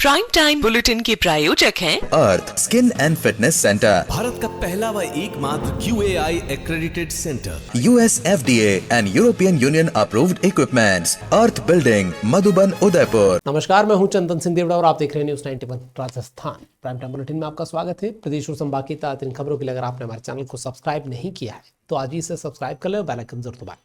Prime time bulletin के प्रायोजक हैं Earth skin and fitness centre, Bharat का पहला व एकमात्र QAI accredited centre, US FDA एंड European Union approved equipments, Earth building, Madhuban, Udaipur. नमस्कार, मैं हूं चंदन सिंह देवड़ा और आप देख रहे हैं news 91 Rajasthan. Prime time bulletin में आपका स्वागत है। प्रदेश और संभाग की ताज़ा खबरों के लिए अगर आपने हमारे चैनल को सब्सक्राइब नहीं किया है तो आज ही इसे सब्सक्राइब कर ले और बेल आइकन जरूर दबाएं।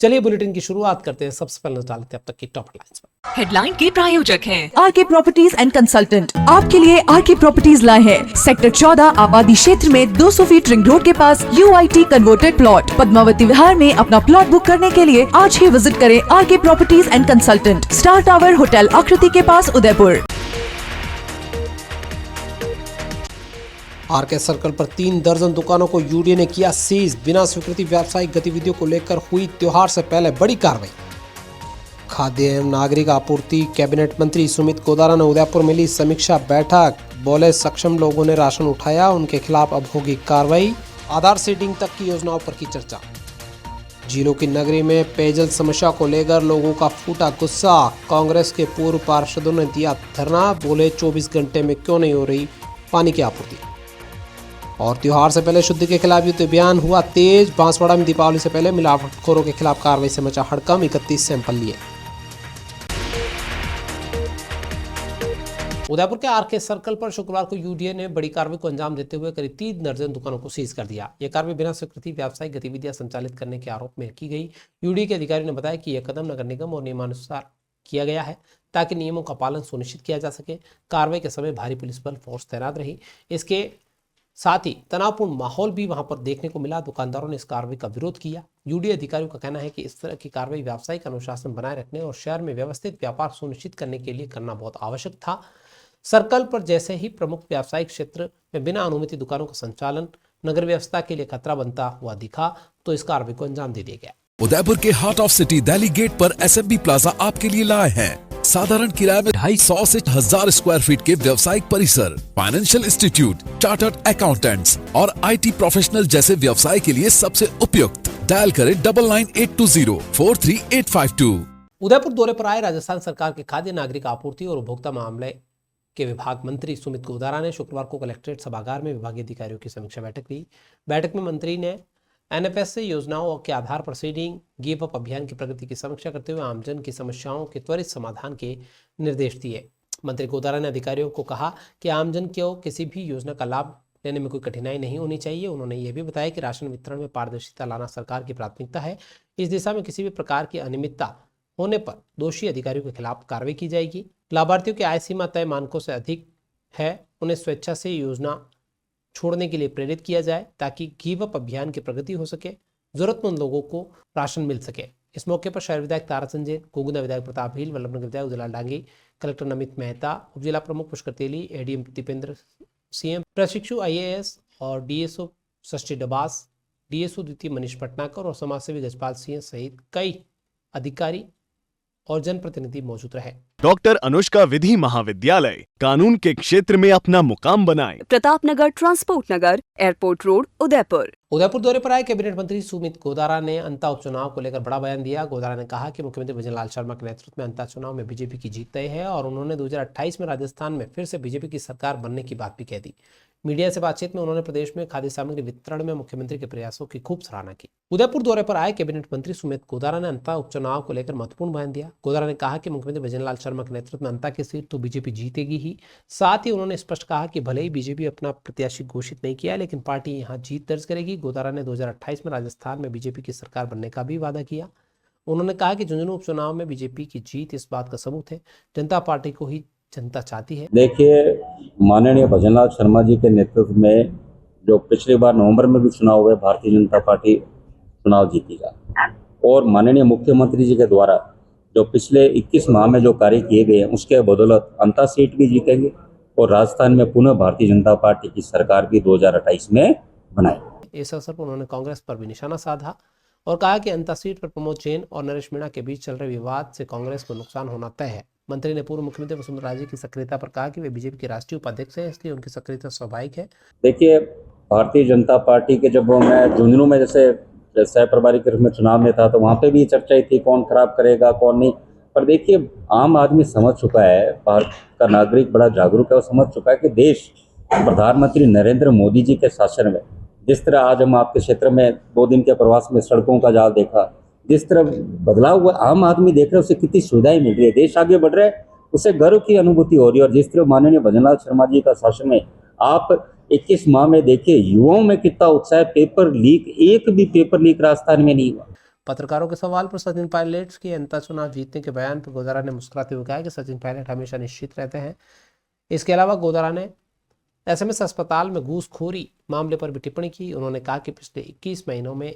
चलिए बुलेटिन की शुरुआत करते हैं। सबसे पहले डालते हैं अब तक की टॉप हेडलाइंस पर। हेडलाइन के प्रायोजक हैं आरके प्रॉपर्टीज एंड कंसल्टेंट आपके लिए आरके प्रॉपर्टीज लाए हैं सेक्टर 14 आबादी क्षेत्र में 200 फीट रिंग रोड के पास UIT converted plot Padmavati Vihar में अपना प्लॉट बुक करने के लिए आज ही विजिट करें RK properties and consultant, star tower hotel Akriti के पास, उदयपुर। आरके सर्कल पर 3 दर्जन दुकानों को यूडीए ने किया सीज। बिना स्वीकृति व्यावसायिक गतिविधियों को लेकर हुई त्योहार से पहले बड़ी कार्रवाई। खाद्य एवं नागरिक आपूर्ति कैबिनेट मंत्री सुमित गोदारा ने उदयपुर में ली समीक्षा बैठक। बोले सक्षम लोगों ने राशन उठाया, उनके खिलाफ अब होगी कार्रवाई। आधार सीडिंग तक की योजनाओं पर की चर्चा। जिलों की नगरी में पेयजल समस्या को लेकर लोगों का फूटा गुस्सा। कांग्रेस के पूर्व पार्षदों ने दिया धरना। बोले 24 घंटे में क्यों नहीं हो रही पानी की आपूर्ति। और त्योहार से पहले शुद्धि के खिलाफ युद्ध अभियान हुआ तेज। बांसवाड़ा में दीपावली से पहले मिलावटखोरों के खिलाफ कार्रवाई से मचा हड़कंप। 31 सैंपल लिए। उदयपुर के आरके सर्कल पर शुक्रवार को यूडीए ने बड़ी कार्रवाई को अंजाम देते हुए करीब 3 दर्जन दुकानों को सीज कर दिया। यह कार्रवाई बिना स्वीकृति व्यावसायिक गतिविधियां संचालित करने के आरोप में की गई। यूडीए के अधिकारी ने बताया कि यह कदम नगर निगम और नियमानुसार किया गया है ताकि नियमों का पालन सुनिश्चित किया जा सके। कार्रवाई के समय भारी पुलिस बल फोर्स तैनात रही। इसके साथ ही तनावपूर्ण माहौल भी वहां पर देखने को मिला। दुकानदारों ने इस कार्रवाई का विरोध किया। यूडीए अधिकारियों का कहना है कि इस तरह की कार्रवाई व्यावसायिक अनुशासन बनाए रखने और शहर में व्यवस्थित व्यापार सुनिश्चित करने के लिए करना बहुत आवश्यक था। सर्कल पर जैसे ही प्रमुख व्यावसायिक क्षेत्र में बिना अनुमति दुकानों का संचालन नगर व्यवस्था के लिए खतरा बनता हुआ दिखा तो इस कार्रवाई को अंजाम दे दिया गया। उदयपुर के heart of city Delhi gate पर SFB प्लाजा आपके लिए लाए हैं साधारण किराए में 250 से 1000 स्क्वायर फीट के व्यवसायिक परिसर, फाइनेंशियल इंस्टीट्यूट, चार्टर्ड अकाउंटेंट्स और IT प्रोफेशनल जैसे व्यवसाय के लिए सबसे उपयुक्त। डायल करें 9982043852। उदयपुर दौरे पर आए राजस्थान सरकार के खाद्य नागरिक आपूर्ति और उपभोक्ता मामले के विभाग मंत्री सुमित गोदारा ने शुक्रवार को कलेक्ट्रेट सभागार में विभागीय अधिकारियों की समीक्षा बैठक ली। बैठक में मंत्री ने NFSA योजनाओं के आधार पर सीडिंग गिव अप अभियान की प्रगति की समीक्षा करते हुए आमजन की समस्याओं के त्वरित समाधान के निर्देश दिए। मंत्री गोदारा ने अधिकारियों को कहा कि आमजन को किसी भी योजना का लाभ लेने में कोई कठिनाई नहीं होनी चाहिए। उन्होंने यह भी बताया कि राशन वितरण में पारदर्शिता लाना सरकार की प्राथमिकता है। इस दिशा में किसी भी प्रकार की अनियमितता होने पर दोषी अधिकारियों के खिलाफ कार्रवाई की जाएगी। लाभार्थियों की आय सीमा तय मानकों से अधिक है, उन्हें स्वेच्छा से योजना छोड़ने के लिए प्रेरित किया जाए ताकि गिव अप अभियान की प्रगति हो सके, जरूरतमंद लोगों को राशन मिल सके। इस मौके पर शहर विधायक तारा संजय, गोगुंदा विधायक प्रताप भील, वल्लभनगर विधायक उदयलाल डांगी, कलेक्टर नमित मेहता, उपजिला प्रमुख पुष्कर तेली, ADM दीपेंद्र, CM प्रशिक्षु IAS और DSO षष्ठी डबास, DSO द्वितीय मनीष भटनागर और समाजसेवी गजपाल सिंह सहित कई अधिकारी और जनप्रतिनिधि मौजूद रहे। डॉक्टर अनुष्का विधि महाविद्यालय कानून के क्षेत्र में अपना मुकाम बनाए। प्रतापनगर, ट्रांसपोर्ट नगर, एयरपोर्ट रोड, उदयपुर। उदयपुर दौरे पर आए कैबिनेट मंत्री सुमित गोदारा ने अंता उपचुनाव को लेकर बड़ा बयान दिया। गोदारा ने कहा कि मुख्यमंत्री भजनलाल शर्मा के नेतृत्व में अंता चुनाव में बीजेपी की जीत तय है और उन्होंने 2028 में राजस्थान में फिर से बीजेपी की सरकार बनने की बात भी कह दी। मीडिया से बातचीत में उन्होंने प्रदेश में खाद्य सामग्री वितरण में मुख्यमंत्री के प्रयासों की खूब सराहना की। उदयपुर दौरे पर आए कैबिनेट मंत्री सुमित गोदारा ने अंता उपचुनाव को लेकर महत्वपूर्ण बयान दिया। गोदारा ने कहा कि मुख्यमंत्री भजनलाल शर्मा के नेतृत्व में अंता की सीट तो बीजेपी जीतेगी ही। साथ ही उन्होंने स्पष्ट कहा कि भले ही बीजेपी अपना प्रत्याशी घोषित नहीं किया लेकिन पार्टी यहां जीत दर्ज करेगी। गोदारा ने 2028 में राजस्थान में बीजेपी की सरकार बनने का भी वादा किया। उन्होंने कहा कि झुंझुनू उपचुनाव में बीजेपी की जीत इस बात का सबूत है, जनता पार्टी को ही जनता चाहती है। देखिए, माननीय भजनलाल शर्मा जी के नेतृत्व में जो पिछली बार नवंबर में भी चुनाव हुए, भारतीय जनता पार्टी चुनाव जीतेगा और माननीय मुख्यमंत्री जी के द्वारा जो पिछले 21 माह में जो कार्य किए गए हैं उसके बदौलत अंता सीट भी जीतेंगे और राजस्थान में पुनः भारतीय जनता पार्टी की सरकार भी 2028 में बनाएगी। इस अवसर पर उन्होंने कांग्रेस पर भी निशाना साधा और कहा कि अंता सीट पर प्रमोद जैन और नरेश मीणा के बीच चल रहे विवाद से कांग्रेस को नुकसान होना तय है। मंत्री ने पूर्व मुख्यमंत्री वसुंधरा राजे की सक्रियता पर कहा कि वे बीजेपी के राष्ट्रीय उपाध्यक्ष हैं, इसलिए उनकी सक्रियता स्वाभाविक है। देखिए, भारतीय जनता पार्टी के जब मैं झुंझुनू में जैसे सह प्रभारी के रूप में चुनाव में था तो वहाँ पे भी चर्चा थी कौन खराब करेगा कौन नहीं। पर देखिए, आम आदमी समझ चुका है, भारत का नागरिक बड़ा जागरूक है और समझ चुका है कि देश प्रधानमंत्री नरेंद्र मोदी जी के शासन में जिस तरह आज हम आपके क्षेत्र में 2 दिन के प्रवास में सड़कों का जाल देखा, जिस तरह बदलाव हुआ आम आदमी देख रहे हैं, उसे कितनी सुविधाएं मिल रही है, देश आगे बढ़ रहा है, उसे गर्व की अनुभूति हो रही है। और जिस तरह माननीय भजनलाल शर्मा जी का शासन में आप 21 माह में देखिए युवाओं में कितना उत्साह है। पेपर लीक, एक भी पेपर लीक राजस्थान में नहीं हुआ। पत्रकारों के सवाल पर सचिन पायलट के अंतर चुनाव जीतने के बयान पर गोदारा ने मुस्कुराते हुए कहा कि सचिन पायलट हमेशा निश्चित रहते हैं। इसके अलावा गोदारा ने एसएमएस अस्पताल में घूसखोरी मामले पर भी टिप्पणी की। उन्होंने कहा कि पिछले 21 महीनों में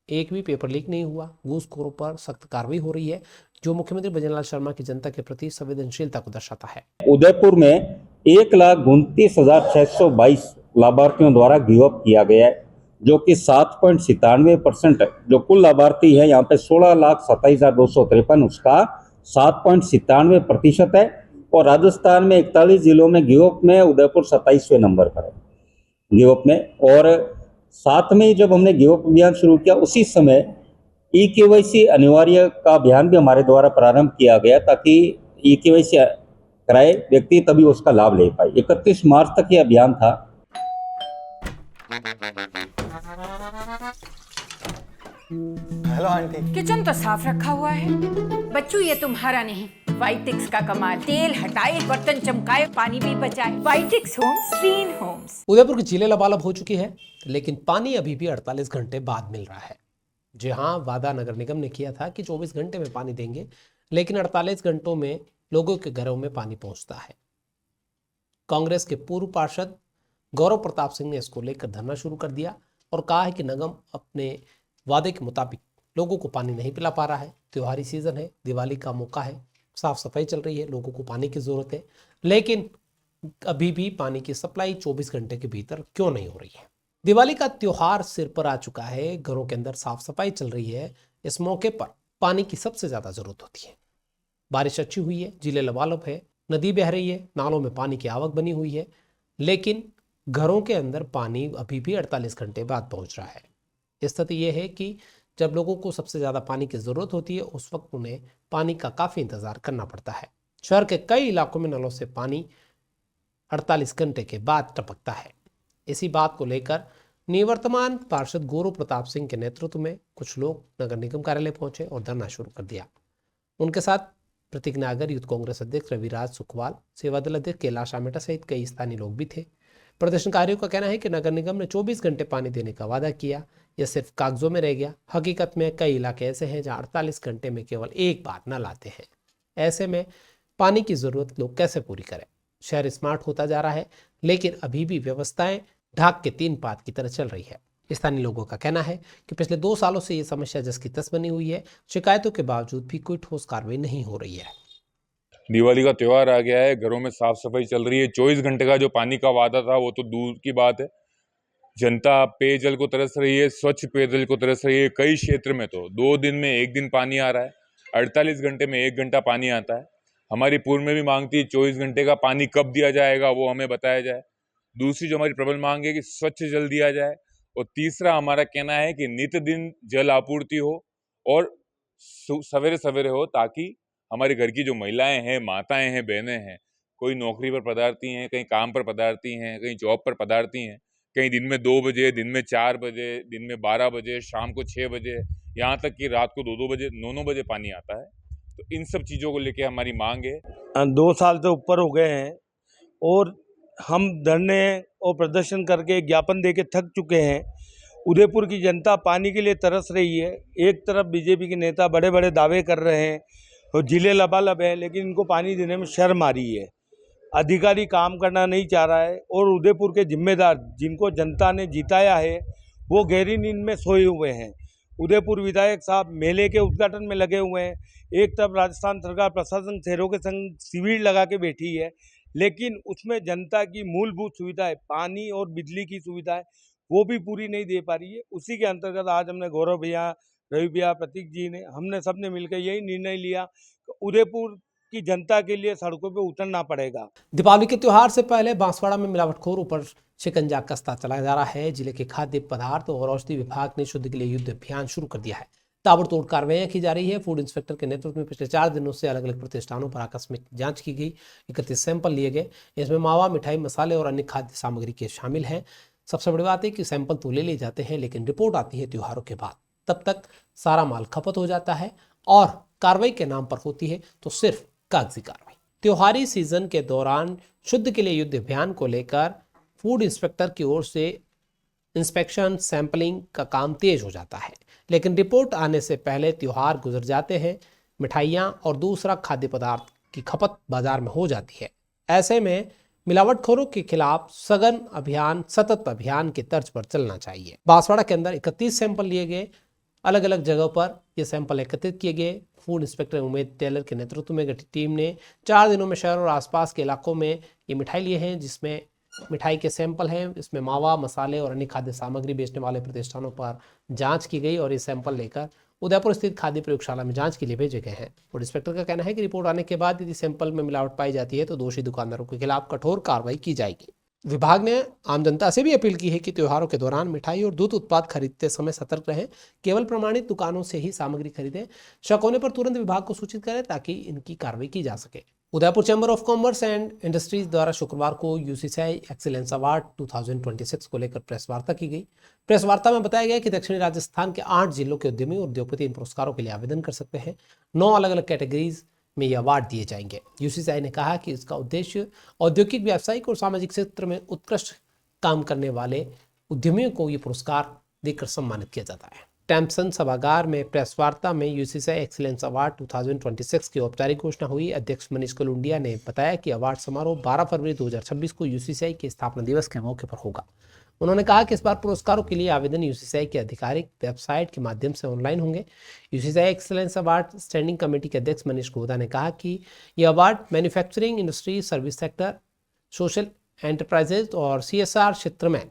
एक भी पेपर लीक नहीं हुआ, घूसखोरों पर सख्त कार्रवाई हो रही है, जो मुख्यमंत्री भजनलाल शर्मा की जनता के प्रति संवेदनशीलता को दर्शाता है। उदयपुर में 1,29,622 लाभार्थियों द्वारा गिव अप किया गया है, जो कि 7.97% जो कुल लाभार्थी है यहाँ पे 16,27,253, उसका 7.97% है। और राजस्थान में 41 जिलों में गिव अप में उदयपुर 27वें नंबर पर है गिव अप में। और साथ में ही जब हमने गिव अप अभियान शुरू किया उसी समय ई-केवाईसी अनिवार्य का अभियान भी हमारे द्वारा प्रारंभ किया गया, ताकि ई-केवाईसी कराए व्यक्ति तभी उसका लाभ ले पाए। 31 मार्च तक ये अभियान था। Hello aunty. किचन तो साफ रखा हुआ है बच्चू, ये तुम्हारा नहीं, वाइटिक्स का कमाल। तेल हटाए, बर्तन चमकाए, पानी भी बचाए। वाइटिक्स होम्स, क्लीन होम्स। उदयपुर की झीलें लबालब हो चुकी है, लेकिन पानी अभी भी 48 घंटे बाद मिल रहा है। जी हाँ, वादा नगर निगम ने किया था कि 24 घंटे में पानी देंगे, लेकिन 48 घंटों में लोगों के घरों में पानी पहुंचता है। कांग्रेस के पूर्व पार्षद गौरव प्रताप सिंह ने इसको लेकर धरना शुरू कर दिया और कहा है कि निगम अपने वादे के मुताबिक लोगों को पानी नहीं पिला पा रहा है। त्योहारी सीजन है, दिवाली का मौका है, साफ सफाई चल रही है, लोगों को पानी की जरूरत है, लेकिन अभी भी पानी की सप्लाई 24 घंटे के भीतर क्यों नहीं हो रही है। दिवाली का त्योहार सिर पर आ चुका है, घरों के अंदर साफ सफाई चल रही है, इस मौके पर पानी की सबसे ज्यादा जरूरत होती है। बारिश अच्छी हुई है, जिले लबालब है, नदी बह रही है, नालों में पानी की आवक बनी हुई है, लेकिन घरों के अंदर पानी अभी भी 48 घंटे बाद पहुंच रहा है। स्थिति यह है कि जब लोगों को सबसे ज़्यादा पानी की ज़रूरत होती है, उस वक्त उन्हें पानी का काफ़ी इंतज़ार करना पड़ता है। शहर के कई इलाकों में नलों से पानी 48 घंटे के बाद टपकता है। इसी बात को लेकर निवर्तमान पार्षद गौरव प्रताप सिंह के नेतृत्व में कुछ लोग नगर निगम कार्यालय पहुंचे और धरना शुरू कर दिया। उनके साथ प्रतीक नागर, यूथ कांग्रेस अध्यक्ष रविराज सुखवाल, सेवादल अध्यक्ष कैलाश आमेटा सहित कई स्थानीय लोग भी थे। प्रदर्शनकारियों का कहना है कि नगर निगम ने 24 घंटे पानी देने का वादा किया, यह सिर्फ कागजों में रह गया। हकीकत में कई इलाके ऐसे हैं जहां 48 घंटे में केवल एक बार नल आते हैं। ऐसे में पानी की जरूरत लोग कैसे पूरी करें। शहर स्मार्ट होता जा रहा है, लेकिन अभी भी व्यवस्थाएं ढाक के 3 पात की तरह चल रही है। स्थानीय लोगों का कहना है कि पिछले 2 सालों से ये समस्या जस की तस बनी हुई है, शिकायतों के बावजूद भी कोई ठोस कार्रवाई नहीं हो रही है। दिवाली का त्योहार आ गया है, घरों में साफ सफाई चल रही है। 24 घंटे का जो पानी का वादा था वो तो दूर की बात है। जनता पेयजल को तरस रही है, स्वच्छ पेयजल को तरस रही है। कई क्षेत्र में तो 2 दिन में 1 दिन पानी आ रहा है, 48 घंटे में 1 घंटा पानी आता है। हमारी पूर्व में भी मांग थी 24 घंटे का पानी कब दिया जाएगा, वो हमें बताया जाए। दूसरी जो हमारी प्रबल मांग है कि स्वच्छ जल दिया जाए। और तीसरा हमारा कहना है कि नित्य दिन जल आपूर्ति हो और सवेरे सवेरे हो, ताकि हमारे घर की जो महिलाएं हैं, माताएं हैं, बहनें हैं, कोई नौकरी पर पधारती हैं, कहीं काम पर पधारती हैं, कहीं जॉब पर पधारती हैं, कहीं दिन में 2 बजे, दिन में 4 बजे, दिन में 12 बजे, शाम को 6 बजे, यहाँ तक कि रात को 2-2 बजे, 9-9 बजे पानी आता है। तो इन सब चीज़ों को लेके हमारी मांग है। 2 साल से ऊपर हो गए हैं और हम धरने और प्रदर्शन करके ज्ञापन देके थक चुके हैं। उदयपुर की जनता पानी के लिए तरस रही है। एक तरफ बीजेपी के नेता बड़े बड़े दावे कर रहे हैं और जिले लबालब है, लेकिन इनको पानी देने में शर्म आ रही है। अधिकारी काम करना नहीं चाह रहा है और उदयपुर के जिम्मेदार जिनको जनता ने जिताया है वो गहरी नींद में सोए हुए हैं। उदयपुर विधायक साहब मेले के उद्घाटन में लगे हुए हैं। एक तरफ राजस्थान सरकार प्रशासन शहरों के संग शिविर लगा के बैठी है, लेकिन उसमें जनता की मूलभूत सुविधाएं, पानी और बिजली की सुविधाएं, वो भी पूरी नहीं दे पा रही है। उसी के अंतर्गत आज हमने गौरव भैया, रवि भैया, प्रतीक जी ने, हमने सबने मिलकर यही निर्णय लिया कि उदयपुर की जनता के लिए सड़कों पे उतरना पड़ेगा। दीपावली के त्योहार से पहले बांसवाड़ा में मिलावटखोरों पर शिकंजा कसता चला जा रहा है। जिले के खाद्य पदार्थ और औषधि विभाग ने शुद्ध के लिए युद्ध अभियान शुरू कर दिया है। ताबड़तोड़ कार्रवाइयां की जा रही है। फूड इंस्पेक्टर के नेतृत्व में पिछले 4 दिनों से अलग अलग प्रतिष्ठानों पर आकस्मिक जांच की गई। 31 सैंपल लिए गए। इसमें मावा, मिठाई, मसाले और अन्य खाद्य सामग्री के शामिल हैं। सबसे बड़ी बात है कि सैंपल तो ले लिए जाते हैं, लेकिन रिपोर्ट आती है त्योहारों के बाद। तब तक सारा माल खपत हो जाता है और कार्रवाई के नाम पर होती है तो सिर्फ कागजी कार्रवाई। त्योहारी सीजन के दौरान शुद्ध के लिए युद्ध अभियान को लेकर फूड इंस्पेक्टर की ओर से इंस्पेक्शन, सैंपलिंग का काम तेज हो जाता है, लेकिन रिपोर्ट आने से पहले त्योहार गुजर जाते हैं। मिठाइयाँ और दूसरा खाद्य पदार्थ की खपत बाजार में हो जाती है। ऐसे में मिलावटखोरों के खिलाफ सघन अभियान, सतत अभियान के तर्ज पर चलना चाहिए। बांसवाड़ा के अंदर 31 सैंपल लिए गए। अलग अलग जगहों पर ये सैंपल एकत्रित किए गए। फूड इंस्पेक्टर उमेद टेलर के नेतृत्व में गठित टीम ने 4 दिनों में शहर और आसपास के इलाकों में ये मिठाई लिए हैं, जिसमें मिठाई के सैंपल हैं। इसमें मावा, मसाले और अन्य खाद्य सामग्री बेचने वाले प्रतिष्ठानों पर जांच की गई और ये सैंपल लेकर उदयपुर स्थित खाद्य प्रयोगशाला में जांच के लिए भेजे गए हैं। फूड इंस्पेक्टर का कहना है कि रिपोर्ट आने के बाद यदि सैंपल में मिलावट पाई जाती है तो दोषी दुकानदारों के खिलाफ कठोर कार्रवाई की जाएगी। विभाग ने आम जनता से भी अपील की है कि त्योहारों के दौरान मिठाई और दूध उत्पाद खरीदते समय सतर्क रहें। केवल प्रमाणित दुकानों से ही सामग्री खरीदें। शक होने पर तुरंत विभाग को सूचित करें ताकि इनकी कार्रवाई की जा सके। Udaipur chamber of commerce and industries द्वारा शुक्रवार को यूसीसीआई एक्सीलेंस अवार्ड 2026 को लेकर प्रेस वार्ता की गई। प्रेस वार्ता में बताया गया कि दक्षिणी राजस्थान के 8 जिलों के उद्यमी और उद्योगपति इन पुरस्कारों के लिए आवेदन कर सकते हैं। 9 अलग अलग कैटेगरीज में ये अवार्ड दिए जाएंगे। यूसीसीआई ने कहा कि इसका उद्देश्य औद्योगिक, व्यावसायिक और सामाजिक क्षेत्र में उत्कृष्ट काम करने वाले उद्यमियों को ये पुरस्कार देकर सम्मानित किया जाता है। टैम्पसन सभागार में प्रेस वार्ता में यूसीसीआई एक्सीलेंस अवार्ड 2026 की औपचारिक घोषणा हुई। अध्यक्ष मनीष कलुंडिया ने बताया कि अवार्ड समारोह 12 फरवरी 2026 को यूसीसीआई के स्थापना दिवस के मौके पर होगा। उन्होंने कहा कि इस बार पुरस्कारों के लिए आवेदन यूसीसीआई की आधिकारिक वेबसाइट के माध्यम से ऑनलाइन होंगे। यूसीसीआई एक्सीलेंस अवार्ड स्टैंडिंग कमेटी के अध्यक्ष मनीष गोदा ने कहा कि यह award manufacturing industry, service sector, social enterprises और सीएसआर क्षेत्र में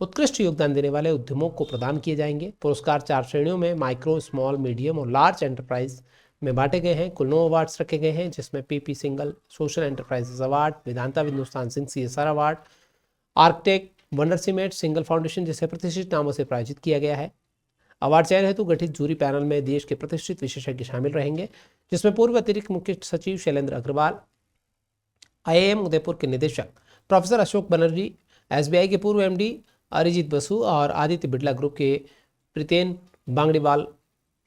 उत्कृष्ट योगदान देने वाले उद्यमों को प्रदान किए जाएंगे। पुरस्कार 4 श्रेणियों में माइक्रो, स्मॉल, मीडियम और लार्ज एंटरप्राइज में बांटे गए हैं। कुल 9 अवार्ड्स रखे गए हैं, जिसमें PP single social enterprises award, Vedanta Hindustan zinc CSR award, Arctech, wonder cement, single foundation जैसे प्रतिष्ठित नामों से प्रायोजित किया गया है। अवार्ड चयन हेतु गठित जूरी पैनल में देश के प्रतिष्ठित विशेषज्ञ शामिल रहेंगे, जिसमें पूर्व अतिरिक्त मुख्य सचिव शैलेंद्र अग्रवाल, IIM उदयपुर के निदेशक प्रोफेसर अशोक बनर्जी, SBI के पूर्व MD अरिजीत बसु और आदित्य बिड़ला ग्रुप के प्रीतेन बांगड़ीवाल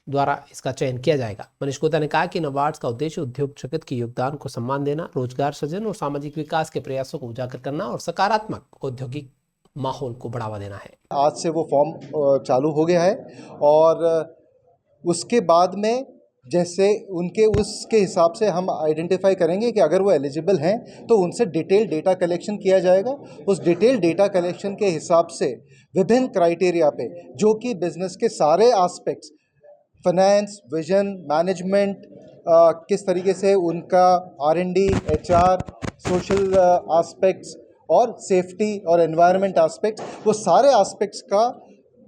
द्वारा इसका चयन किया जाएगा। मनीष गोदा ने कहा कि इन अवार्ड्स का उद्देश्य उद्योग जगत के योगदान को सम्मान देना, रोजगार सृजन और सामाजिक विकास के प्रयासों को उजागर करना और सकारात्मक औद्योगिक माहौल को बढ़ावा देना है। आज से वो फॉर्म चालू हो गया है और उसके बाद में जैसे उनके उसके हिसाब से हम आइडेंटिफाई करेंगे कि अगर वो एलिजिबल हैं तो उनसे डिटेल डेटा कलेक्शन किया जाएगा। उस डिटेल डेटा कलेक्शन के हिसाब से विभिन्न क्राइटेरिया पे, जो कि बिजनेस के सारे एस्पेक्ट्स, फाइनेंस, विजन, मैनेजमेंट, किस तरीके से उनका R&D, HR, सोशल एस्पेक्ट्स और सेफ्टी और एनवायरनमेंट एस्पेक्ट्स, वो सारे एस्पेक्ट्स का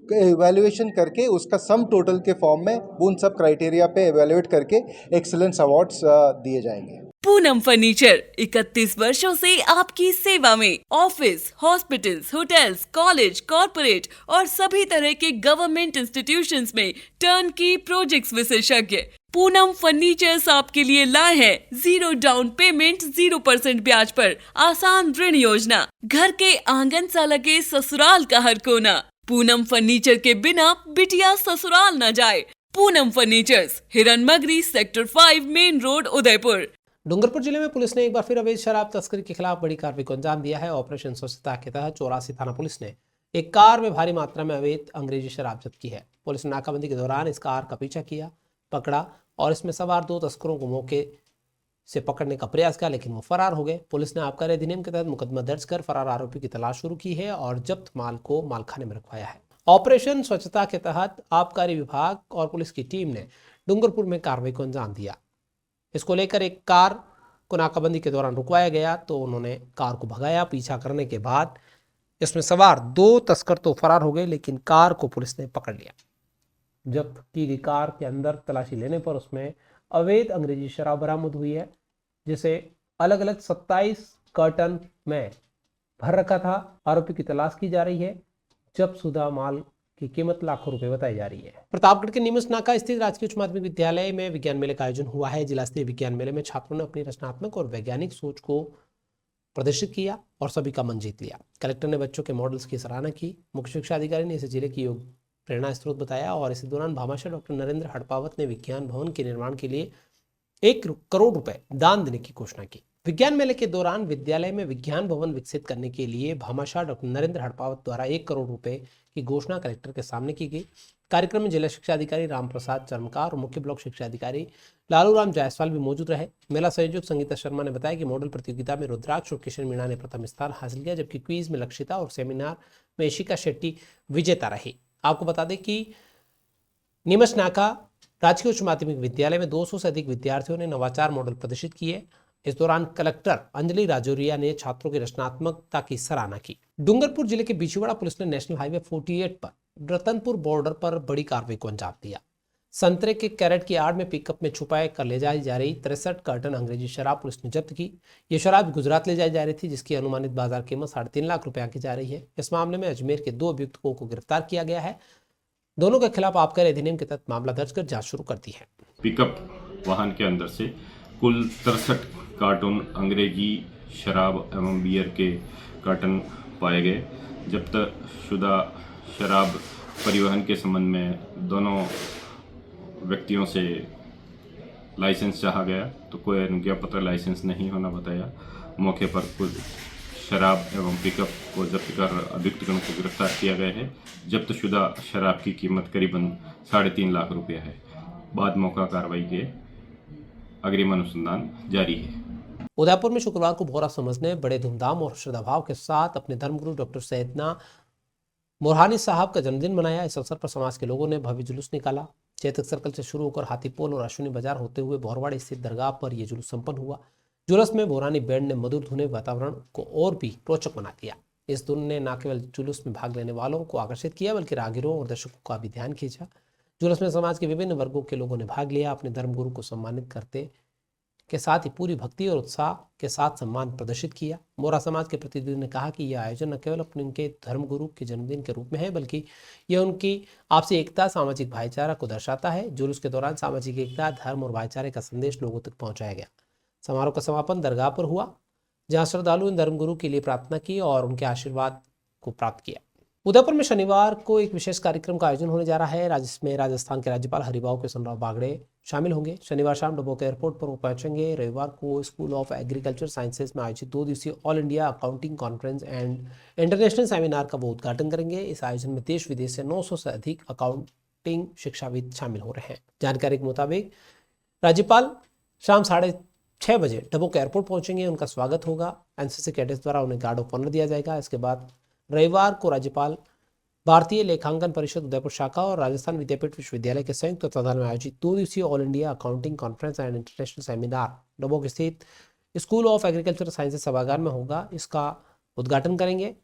एवेल्युएशन करके उसका सम टोटल के फॉर्म में उन सब क्राइटेरिया पे एवेल्युएट करके एक्सीलेंस अवार्ड्स दिए जाएंगे। पूनम फर्नीचर 31 वर्षों से आपकी सेवा में। Office, hospitals, hotels, college, corporate और सभी तरह के गवर्नमेंट इंस्टीट्यूशंस में टर्नकी प्रोजेक्ट्स विशेषज्ञ पूनम फर्नीचर्स आपके लिए लाए हैं 0 डाउन पेमेंट, 0% ब्याज पर आसान ऋण योजना। घर के आंगन सा लगे ससुराल का हर कोना। पूनम फर्नीचर के बिना बिटिया ससुराल न जाए। Poonam furnitures, Hiranmagri, sector 5, main road, Udaipur. Dungarpur जिले में पुलिस ने एक बार फिर अवैध शराब तस्करी के खिलाफ बड़ी कार्रवाई को अंजाम दिया है। ऑपरेशन स्वच्छता के तहत 84 थाना पुलिस ने एक कार में भारी मात्रा में अवैध अंग्रेजी शराब जब्त की है। पुलिस ने नाकाबंदी के दौरान इस कार का पीछा किया, पकड़ा और इसमें सवार 2 तस्करों को मौके से पकड़ने का प्रयास किया, लेकिन वो फरार हो गए। पुलिस ने आबकारी अधिनियम के तहत मुकदमा दर्ज कर फरार आरोपी की तलाश शुरू की है और जब्त माल को मालखाने में रखवाया है। ऑपरेशन स्वच्छता के तहत आबकारी विभाग और पुलिस की टीम ने डूंगरपुर में कार्रवाई को अंजाम दिया। इसको लेकर एक कार को नाकाबंदी के दौरान रुकवाया गया तो उन्होंने कार को भगाया। पीछा करने के बाद इसमें सवार 2 तस्कर तो फरार हो गए, लेकिन कार को पुलिस ने पकड़ लिया। जब्त की गई कार के अंदर तलाशी लेने पर उसमें अवैध अंग्रेजी शराब बरामद हुई है, जिसे अलग अलग 27 कार्टन में भर रखा था। आरोपी की तलाश की जा रही है। जब्त शुदा माल की कीमत लाखों रुपए बताई जा रही है। प्रतापगढ़ के नीमच नाका स्थित राजकीय उच्च माध्यमिक विद्यालय में विज्ञान मेले का आयोजन हुआ है। जिला स्तरीय विज्ञान मेले में छात्रों ने अपनी रचनात्मक और वैज्ञानिक सोच को प्रदर्शित किया और सभी का मन जीत लिया। कलेक्टर ने बच्चों के मॉडल्स की सराहना की। मुख्य शिक्षा अधिकारी ने इसे जिले की योग प्रेरणा स्रोत बताया और इसी दौरान भामाशाह डॉक्टर नरेंद्र हड़पावत ने विज्ञान भवन के निर्माण के लिए 1 करोड़ रुपए दान देने की घोषणा की। विज्ञान मेले के दौरान विद्यालय में विज्ञान भवन विकसित करने के लिए भामाशाह डॉक्टर नरेंद्र हड़पावत द्वारा 1 करोड़ रुपए की घोषणा कलेक्टर के सामने की गई। कार्यक्रम में जिला शिक्षा अधिकारी रामप्रसाद चर्मकार और मुख्य ब्लॉक शिक्षा अधिकारी लालूराम जायसवाल भी मौजूद रहे। मेला संयोजक संगीता शर्मा ने बताया कि मॉडल प्रतियोगिता में रुद्राक्ष और किशन मीणा ने प्रथम स्थान हासिल किया, जबकि क्विज में लक्षिता और सेमिनार में ईशिका शेट्टी विजेता रही। आपको बता दें कि नीमच नाका राजकीय उच्च माध्यमिक विद्यालय में 200 से अधिक विद्यार्थियों ने नवाचार मॉडल प्रदर्शित किए। इस दौरान कलेक्टर अंजलि राजौरिया ने छात्रों की रचनात्मकता की सराहना की। डूंगरपुर जिले के बिछुवाड़ा पुलिस ने नेशनल हाईवे 48 पर रतनपुर बॉर्डर पर बड़ी कार्रवाई को अंजाम दिया। संतरे के कैरेट की आड़ में पिकअप में छुपाए कर ले जाई जा रही 63 कार्टन अंग्रेजी शराब पुलिस ने जब्त की। ये शराब गुजरात ले जाई जा रही थी, जिसकी अनुमानित बाजार कीमत 3.5 लाख रुपए की जा रही है। इस मामले में अजमेर के 2 अभियुक्तों को गिरफ्तार किया गया है। दोनों के खिलाफ आबकारी अधिनियम के तहत मामला दर्ज कर जांच शुरू कर दी है। पिकअप वाहन के अंदर से कुल 63 कार्टून अंग्रेजी शराब एवं बियर के कार्टन पाए गए। जब्त शुदा शराब परिवहन के संबंध में दोनों व्यक्तियों से लाइसेंस चाहा गया तो कोई अनुज्ञा पत्र लाइसेंस नहीं होना बताया। मौके पर कुछ शराब एवं पिकअप को जब्त कर अभियुक्तगण को गिरफ्तार किया गया है। जब्त शुदा शराब की कीमत करीबन 3.5 लाख रुपये है। बाद मौका कार्रवाई के अग्रिम अनुसंधान जारी है। उदयपुर में शुक्रवार को बोहरा समाज ने बड़े धूमधाम और श्रद्धाभाव के साथ अपने धर्मगुरु डॉक्टर सैयदना मोरहानी साहब का जन्मदिन मनाया। इस अवसर पर समाज के लोगों ने भव्य जुलूस निकाला। चेतक सर्कल से शुरू होकर हाथीपोल और अश्विनी बाजार होते हुए बोरवाड़ी स्थित दरगाह पर यह जुलूस संपन्न हुआ। जुलूस में बोरानी बैंड ने मधुर धुने वातावरण को और भी रोचक बना दिया। इस धुन ने न केवल जुलूस में भाग लेने वालों को आकर्षित किया, बल्कि राहगीरों और दर्शकों का भी ध्यान खींचा। जुलूस में समाज के विभिन्न वर्गों के लोगों ने भाग लिया। अपने धर्मगुरु को सम्मानित करते के साथ ही पूरी भक्ति और उत्साह के साथ सम्मान प्रदर्शित किया। मोरा समाज के प्रतिनिधि ने कहा कि यह आयोजन न केवल अपने उनके धर्मगुरु के जन्मदिन के रूप में है, बल्कि यह उनकी आपसी एकता, सामाजिक भाईचारा को दर्शाता है। जुलूस के दौरान सामाजिक एकता, धर्म और भाईचारे का संदेश लोगों तक पहुंचाया गया। समारोह का समापन दरगाह पर हुआ, जहां श्रद्धालुओं ने धर्मगुरु के लिए प्रार्थना की और उनके आशीर्वाद को प्राप्त किया। उदयपुर में शनिवार को एक विशेष कार्यक्रम का आयोजन होने जा रहा है। जिसमें राजस्थान के राज्यपाल हरिभाऊ कृष्णराव बागड़े शामिल होंगे। शनिवार शाम डबोक एयरपोर्ट पर वो पहुंचेंगे। रविवार को स्कूल ऑफ एग्रीकल्चर साइंसेज में आयोजित 2 दिवसीय all India accounting conference and international seminar का वो उद्घाटन करेंगे। इस आयोजन में देश विदेश से 900 से अधिक अकाउंटिंग शिक्षाविद शामिल हो रहे हैं। जानकारी के मुताबिक राज्यपाल शाम 6:30 बजे डबोक एयरपोर्ट पहुंचेंगे। उनका स्वागत होगा। एनसीसी कैडेट्स द्वारा उन्हें गार्ड ऑफ ऑनर दिया जाएगा। इसके बाद रविवार को राज्यपाल भारतीय लेखांकन परिषद उदयपुर शाखा और राजस्थान विद्यापीठ विश्वविद्यालय के संयुक्त तत्वाधान में आयोजित 2 दिवसीय all India accounting conference and international seminar Dabok स्थित स्कूल ऑफ एग्रीकल्चर साइंसेज सभागार में होगा। इसका उद्घाटन करेंगे।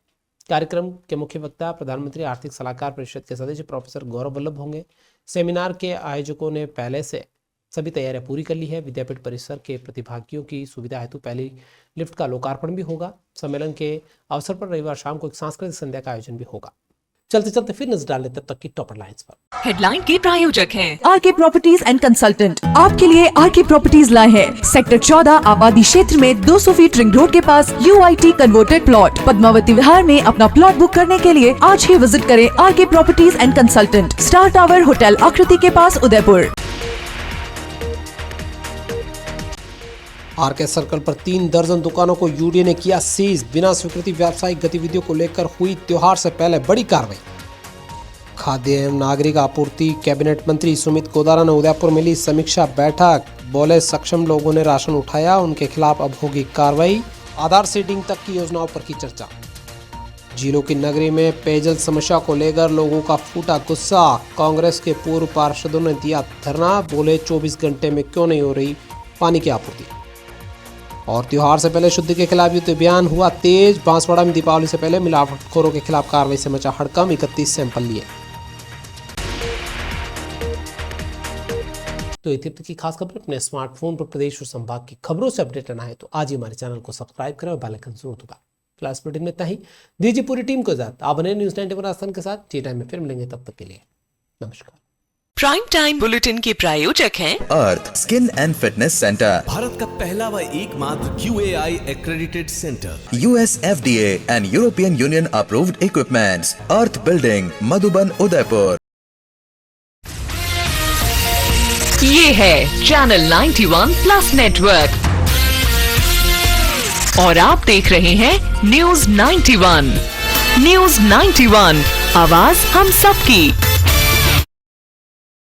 कार्यक्रम के मुख्य वक्ता प्रधानमंत्री आर्थिक सलाहकार परिषद के सदस्य प्रोफेसर गौरव वल्लभ होंगे। सेमिनार के आयोजकों ने पहले से सभी तैयारियां पूरी कर ली है। विद्यापीठ परिसर के प्रतिभागियों की सुविधा हेतु पहली लिफ्ट का लोकार्पण भी होगा। सम्मेलन के अवसर पर रविवार शाम को एक सांस्कृतिक संध्या का आयोजन भी होगा। चलते चलते फिर नजर डाल लेते तब तक की टॉप लाइंस पर। हेडलाइन के प्रायोजक हैं आरके प्रॉपर्टीज एंड कंसल्टेंट। आपके लिए आरके प्रॉपर्टीज लाए हैं सेक्टर 14 आबादी क्षेत्र में 200 फीट रिंग रोड के पास UIT converted plot. Padmavati Vihar में अपना प्लॉट बुक करने के लिए आज ही विजिट करें RK properties and consultant, star tower hotel Akriti के पास, उदयपुर। आरके सर्कल पर 3 दर्जन दुकानों को यूडीए ने किया सीज। बिना स्वीकृति व्यावसायिक गतिविधियों को लेकर हुई त्योहार से पहले बड़ी कार्रवाई। खाद्य एवं नागरिक आपूर्ति कैबिनेट मंत्री सुमित कोदारा ने उदयपुर में ली समीक्षा बैठक। बोले सक्षम लोगों ने राशन उठाया, उनके खिलाफ अब होगी कार्रवाई। आधार सीडिंग तक की योजनाओं पर की चर्चा। झीलों की नगरी में पेयजल समस्या को लेकर लोगों का फूटा गुस्सा। कांग्रेस के पूर्व पार्षदों ने दिया धरना। बोले 24 घंटे में क्यों नहीं हो रही पानी की आपूर्ति। और त्योहार से पहले शुद्ध के खिलाफ युद्ध अभियान हुआ तेज। बांसवाड़ा में दीपावली से पहले मिलावटखोरों के खिलाफ कार्रवाई से मचा हड़कंप। 31 सैंपल लिए। तो ये थी की खास खबर। अपने स्मार्टफोन पर प्रदेश और संभाग की खबरों से अपडेट रहना है तो आज ही हमारे चैनल को सब्सक्राइब करें और बेल आइकन जरूर दबाएं। फिलहाल इस बुलेटिन में इतना ही। दीजिए पूरी टीम को इजाजत। आप बने न्यूज़ 91 राजस्थान के साथ। टी टाइम में फिर मिलेंगे, तब तक के लिए नमस्कार। प्राइम टाइम बुलेटिन के प्रायोजक हैं Earth skin and fitness centre, Bharat का पहला व एकमात्र QAI accredited centre, US FDA and European Union approved equipments, Earth building, Madhuban, Udaipur. ये है चैनल 91 प्लस नेटवर्क और आप देख रहे हैं न्यूज़ 91। न्यूज़ 91, आवाज हम सबकी।